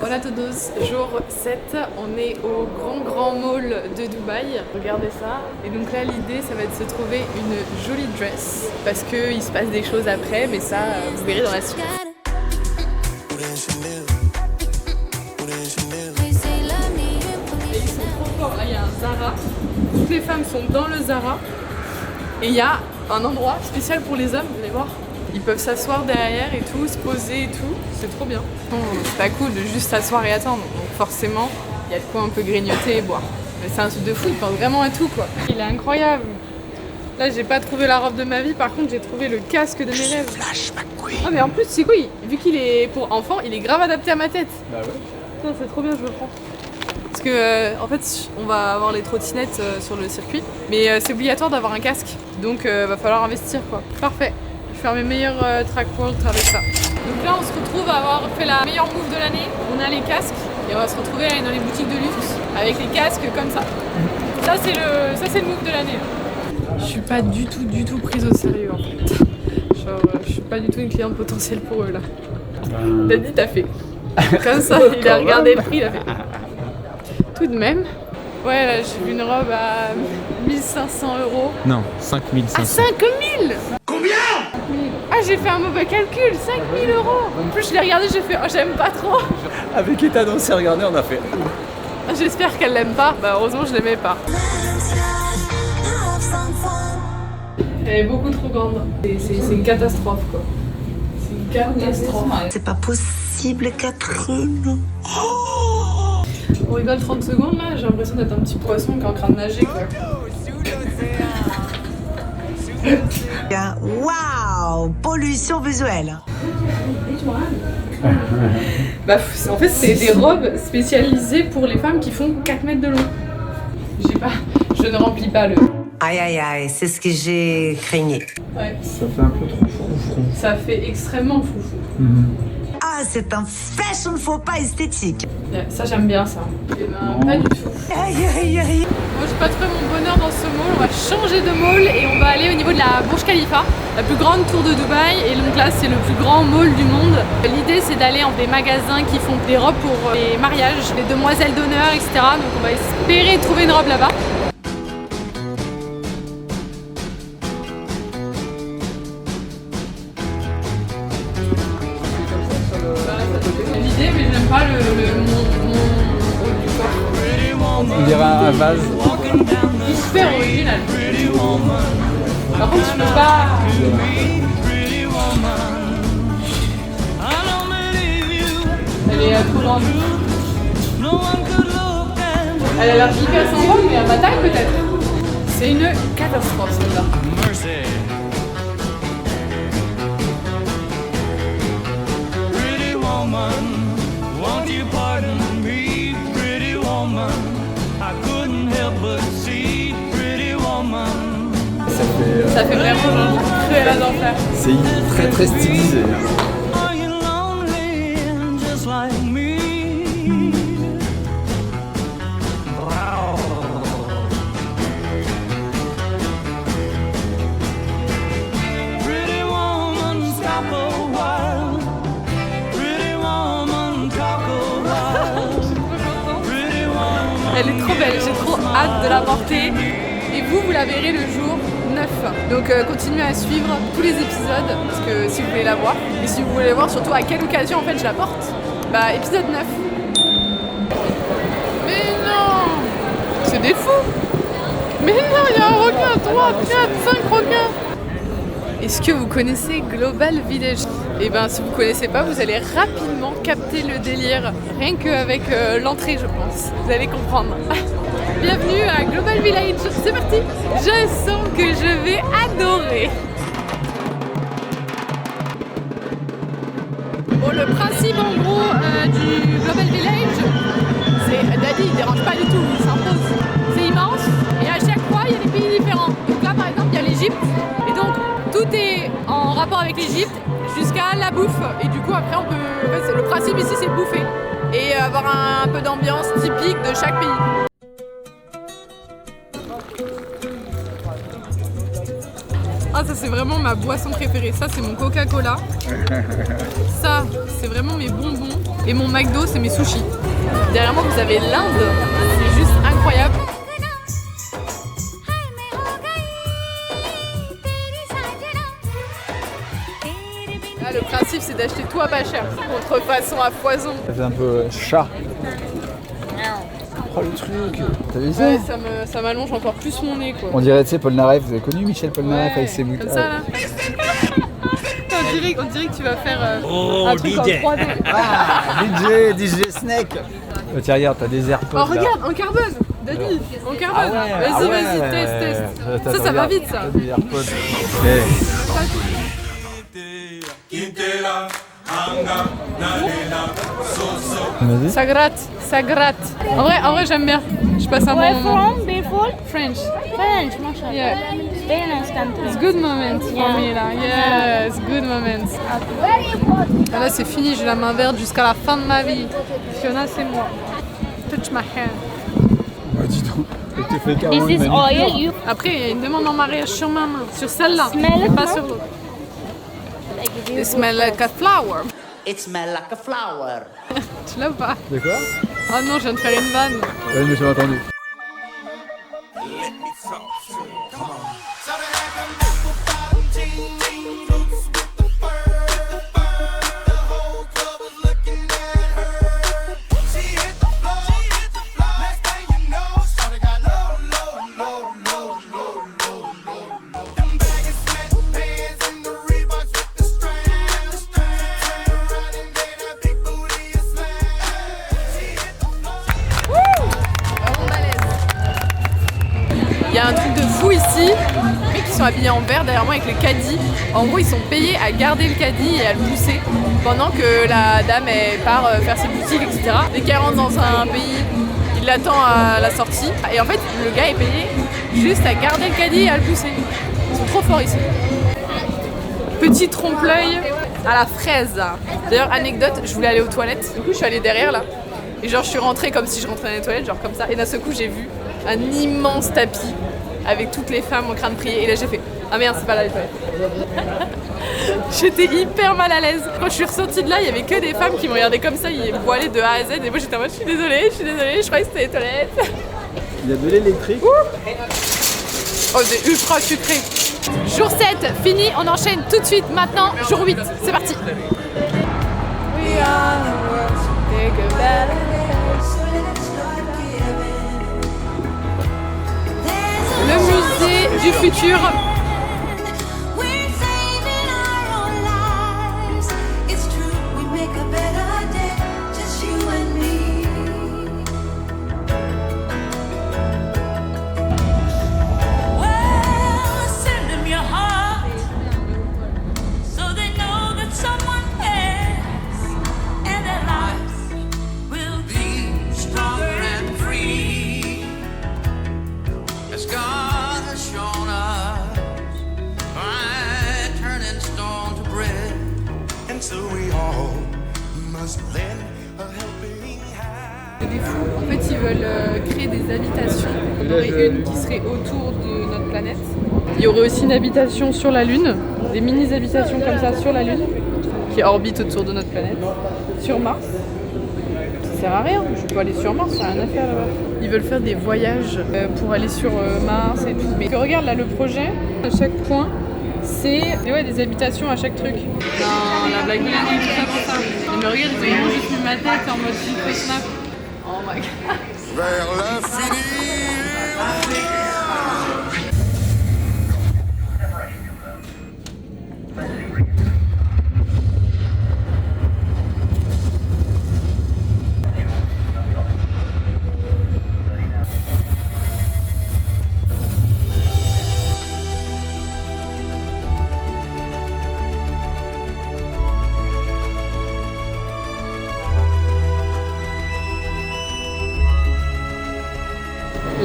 Hola todos, jour 7, on est au grand mall de Dubaï. Regardez ça. Et donc là l'idée ça va être de se trouver une jolie dress parce qu'il se passe des choses après, mais ça vous verrez dans la suite. Et ils sont trop forts, là il y a un Zara. Toutes les femmes sont dans le Zara. Et il y a un endroit spécial pour les hommes, vous allez voir. Ils peuvent s'asseoir derrière et tout, se poser et tout, c'est trop bien. Bon, c'est pas cool de juste s'asseoir et attendre, donc forcément, il y a de quoi un peu grignoter et boire. Mais c'est un truc de fou, il pense vraiment à tout quoi. Il est incroyable. Là, j'ai pas trouvé la robe de ma vie, par contre, j'ai trouvé le casque de mes rêves. Ah mais en plus, c'est quoi, vu qu'il est pour enfant, il est grave adapté à ma tête. Bah ouais. Putain, c'est trop bien, je le prends. Parce que en fait on va avoir les trottinettes sur le circuit, mais c'est obligatoire d'avoir un casque, donc va falloir investir quoi. Parfait, je vais faire mes meilleurs track world avec ça. Donc là on se retrouve à avoir fait la meilleure move de l'année, on a les casques et on va se retrouver à aller dans les boutiques de luxe avec les casques comme ça. Ça c'est le move de l'année. Je suis pas du tout prise au sérieux en fait. Genre je suis pas du tout une cliente potentielle pour eux là. Daddy t'as fait comme ça, il a regardé le prix, il a fait. Tout de même, ouais là j'ai vu une robe à 1500 €. Non, 5500. Ah 5000 €. Combien? Ah j'ai fait un mauvais calcul, 5000 €. En plus je l'ai regardé, j'ai fait oh j'aime pas trop. Avec Ethan on s'est regardé, on a fait. J'espère qu'elle l'aime pas, bah heureusement je l'aimais pas. Elle est beaucoup trop grande, c'est une catastrophe quoi. C'est une catastrophe. C'est pas possible Catherine. On rigole 30 secondes là, j'ai l'impression d'être un petit poisson qui est en train de nager quoi. Waouh, pollution visuelle. Bah en fait c'est des robes spécialisées pour les femmes qui font 4 mètres de long. Je ne remplis pas le... Aïe aïe aïe, c'est ce que j'ai craigné. Ouais. Ça fait un peu trop froufrou. Ça fait extrêmement foufou. Ah, c'est un fashion faux pas esthétique. Ouais, ça j'aime bien ça. Et ben, pas du tout. Aïe aïe aïe. Moi j'ai pas trouvé mon bonheur dans ce mall, on va changer de mall et on va aller au niveau de la Burj Khalifa, la plus grande tour de Dubaï, et donc là c'est le plus grand mall du monde. L'idée c'est d'aller en des magasins qui font des robes pour les mariages, les demoiselles d'honneur, etc. Donc on va espérer trouver une robe là-bas. L'idée mais j'aime pas mon haut du corps. On dirait un vase. Super original. Par contre, je peux pas. Elle est trop grande. Elle a l'air hyper sympa, mais à ma taille peut-être. C'est une catastrophe celle-là. Ça fait vraiment genre cruel à l'enfer. C'est très stylisé. Elle est trop belle, j'ai trop hâte de la porter. Et vous la verrez le jour 9. Donc continuez à suivre tous les épisodes, parce que si vous voulez la voir, et si vous voulez voir surtout à quelle occasion en fait je la porte, bah épisode 9. Mais non, c'est des fous. Mais non, il y a un requin, 3, 4, 5 requins. Est-ce que vous connaissez Global Village? Et ben si vous connaissez pas, vous allez rapidement capter le délire, rien qu'avec l'entrée je pense, vous allez comprendre. Bienvenue à Global Village, c'est parti. Je sens que je vais adorer. Bon, le principe en gros du Global Village, c'est Daddy, il dérange pas du tout, il s'impose. C'est immense et à chaque fois il y a des pays différents. Donc là par exemple il y a l'Égypte et donc tout est en rapport avec l'Égypte jusqu'à la bouffe. Et du coup après on peut, en fait, le principe ici c'est bouffer et avoir un peu d'ambiance typique de chaque pays. Ah ça c'est vraiment ma boisson préférée, ça c'est mon Coca-Cola. Ça c'est vraiment mes bonbons. Et mon McDo, c'est mes sushis. Derrière moi, vous avez l'Inde. C'est juste incroyable. Là, le principe, c'est d'acheter tout à pas cher. Contrefaçon à foison. Ça fait un peu chat. Oh le truc. T'as vu ça? Ouais, ça m'allonge encore plus mon nez, quoi. On dirait, tu sais, Paul Naref. Vous avez connu Michel Paul Naref avec ses boutons? Comme ça, là. On dirait que tu vas faire un truc en 3D. Ah, DJ Snake. Oh, tiens, regarde, t'as des AirPods. Oh, regarde, en carbone, Dani, en carbone. Vas-y, teste. Ça va vite, ça. Des AirPods. Ça gratte. En vrai, j'aime bien. Je passe un bon Where moment. from before? French. French, mashallah. Yeah. Very nice country. It's good moments for me là. Yes, good moments. Ah, là, c'est fini, j'ai la main verte jusqu'à la fin de ma vie. Fiona, c'est moi. Touch my hand. Bah, dis donc. Tu fais This is oil. You Après, il y a une demande en mariage sur ma main. Sur celle-là. Smell it, Pas no? sur l'autre. like It smells like a flower. It smells like a flower. Tu l'as ou pas? De quoi? Oh non, je viens de faire une vanne. Ouais, mais j'ai entendu. Il y a un truc de fou ici. Les mecs qui sont habillés en vert derrière moi avec le caddie. En gros, ils sont payés à garder le caddie et à le pousser pendant que la dame elle part faire ses boutiques, etc. Dès qu'elle rentre dans un pays, il l'attend à la sortie. Et en fait, le gars est payé juste à garder le caddie et à le pousser. Ils sont trop forts ici. Petit trompe-l'œil à la fraise. D'ailleurs, anecdote, je voulais aller aux toilettes. Du coup, je suis allée derrière là. Et genre, je suis rentrée comme si je rentrais dans les toilettes, genre comme ça. Et d'un seul coup, j'ai vu un immense tapis avec toutes les femmes en train de prier. Et là, j'ai fait ah merde, c'est pas là les toilettes. J'étais hyper mal à l'aise. Quand je suis ressortie de là, il y avait que des femmes qui me regardaient comme ça, ils me voilaient de A à Z. Et moi, j'étais en mode je suis désolée, je croyais que c'était les toilettes. Il y a de l'électrique. Oh, c'est ultra sucré. Jour 7, fini, on enchaîne tout de suite maintenant. Jour 8, c'est parti. We are the world, take a better day. Le musée du futur. We're saving our own lives. It's true, we make a better day, just you and me. Well, send them your heart, so they know that someone cares, and their lives will be stronger and free. As God has shown us, by turning stone to bread. And so we all must lend a helping hand. C'est des fous. En fait, ils veulent créer des habitations. Il y en aurait une qui serait autour de notre planète. Il y aurait aussi une habitation sur la Lune, des mini-habitations comme ça sur la Lune, qui orbitent autour de notre planète. Sur Mars, ça sert à rien. Je peux aller sur Mars, ça n'a rien à faire là-bas. Ils veulent faire des voyages pour aller sur Mars et tout. Mais regarde là, le projet, à chaque point, c'est des habitations à chaque truc. Non, la blague de l'année, tout ça pour ça. Mais regarde, ils ont vraiment juste mis ma tête en mode super snap. Oh my god. Vers l'infini.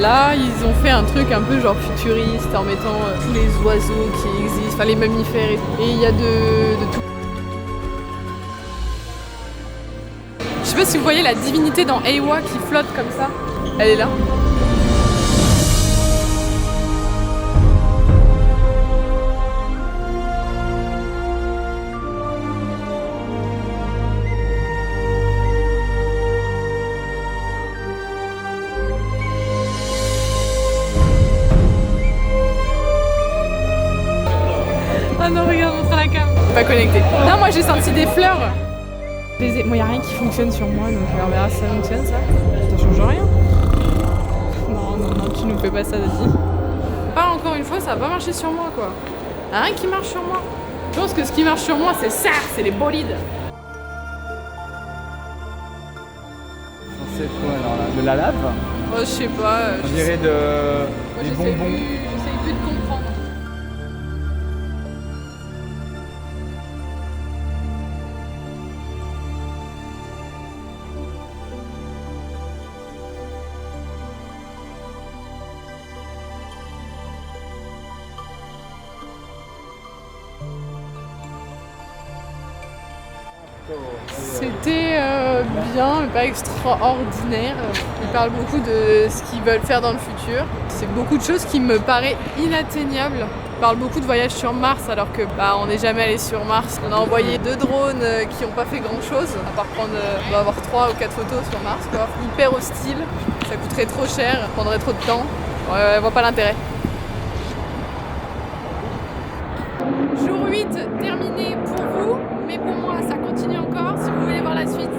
Là, ils ont fait un truc un peu genre futuriste en mettant tous les oiseaux qui existent, enfin les mammifères et tout. Et il y a de tout. Je sais pas si vous voyez la divinité dans Eywa qui flotte comme ça. Elle est là. Pas connecté. Non, moi j'ai senti des fleurs. Moi, y a rien qui fonctionne sur moi, donc on verra si ça fonctionne ça. Ça change rien. Non, tu nous fais pas ça, Dati. Pas encore une fois, ça va pas marcher sur moi quoi. Y a rien qui marche sur moi. Je pense que ce qui marche sur moi, c'est ça, c'est les bolides. C'est quoi alors là? De la lave? Oh, je sais pas. On dirait des bonbons. J'essaye plus de comprendre. C'était bien, mais pas extraordinaire. Ils parlent beaucoup de ce qu'ils veulent faire dans le futur. C'est beaucoup de choses qui me paraissent inatteignables. Ils parlent beaucoup de voyages sur Mars alors que on n'est jamais allé sur Mars. On a envoyé 2 drones qui n'ont pas fait grand chose, à part prendre, on doit avoir 3 ou 4 photos sur Mars quoi. Hyper hostile, ça coûterait trop cher, ça prendrait trop de temps. Ouais, je vois pas l'intérêt. Jour 8 terminé pour vous, mais pour moi ça continue encore. Si vous voulez voir la suite,